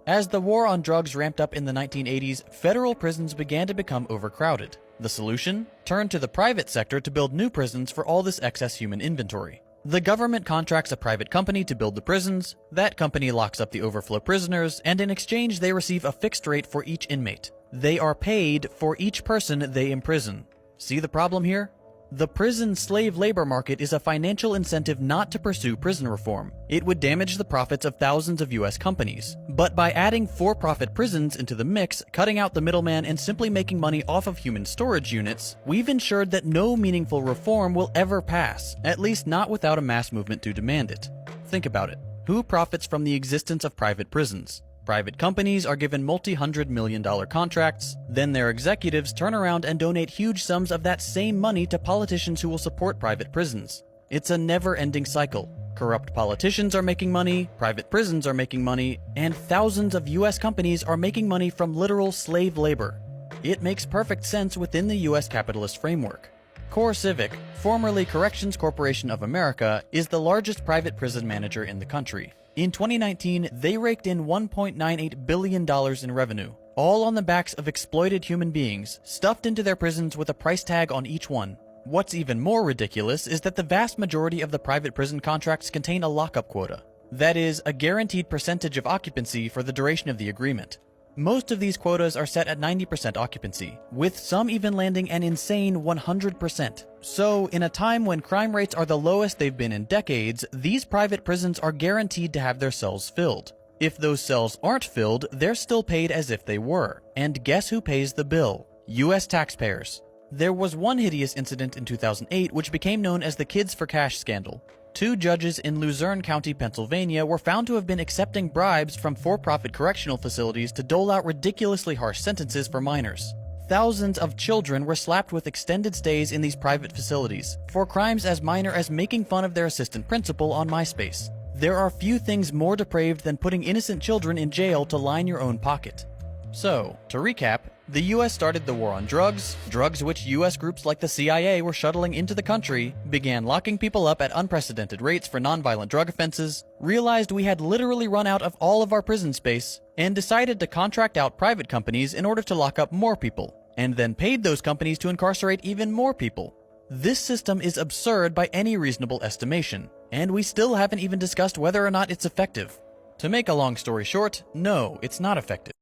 As the war on drugs ramped up in the 1980s, federal prisons began to become overcrowded. The solution? Turn to the private sector to build new prisons for all this excess human inventory. The government contracts a private company to build the prisons, that company locks up the overflow prisoners, and in exchange they receive a fixed rate for each inmate. They are paid for each person they imprison. See the problem here? The prison slave labor market is a financial incentive not to pursue prison reform. It would damage the profits of thousands of US companies. But by adding for-profit prisons into the mix, cutting out the middleman, and simply making money off of human storage units, we've ensured that no meaningful reform will ever pass, at least not without a mass movement to demand it. Think about it. Who profits from the existence of private prisons? Private companies are given multi-hundred-million-dollar contracts, then their executives turn around and donate huge sums of that same money to politicians who will support private prisons. It's a never-ending cycle. Corrupt politicians are making money, private prisons are making money, and thousands of US companies are making money from literal slave labor. It makes perfect sense within the US capitalist framework. CoreCivic, formerly Corrections Corporation of America, is the largest private prison manager in the country. In 2019, they raked in $1.98 billion in revenue, all on the backs of exploited human beings, stuffed into their prisons with a price tag on each one. What's even more ridiculous is that the vast majority of the private prison contracts contain a lockup quota. That is, a guaranteed percentage of occupancy for the duration of the agreement. Most of these quotas are set at 90% occupancy, with some even landing an insane 100%. So, in a time when crime rates are the lowest they've been in decades, these private prisons are guaranteed to have their cells filled. If those cells aren't filled, they're still paid as if they were. And guess who pays the bill? US taxpayers. There was one hideous incident in 2008 which became known as the Kids for Cash scandal. 2 judges in Luzerne County, Pennsylvania were found to have been accepting bribes from for-profit correctional facilities to dole out ridiculously harsh sentences for minors. Thousands of children were slapped with extended stays in these private facilities for crimes as minor as making fun of their assistant principal on MySpace. There are few things more depraved than putting innocent children in jail to line your own pocket. So, to recap, the US started the war on drugs which US groups like the CIA were shuttling into the country, began locking people up at unprecedented rates for nonviolent drug offenses, realized we had literally run out of all of our prison space, and decided to contract out private companies in order to lock up more people, and then paid those companies to incarcerate even more people. This system is absurd by any reasonable estimation, and we still haven't even discussed whether or not it's effective. To make a long story short, no, it's not effective.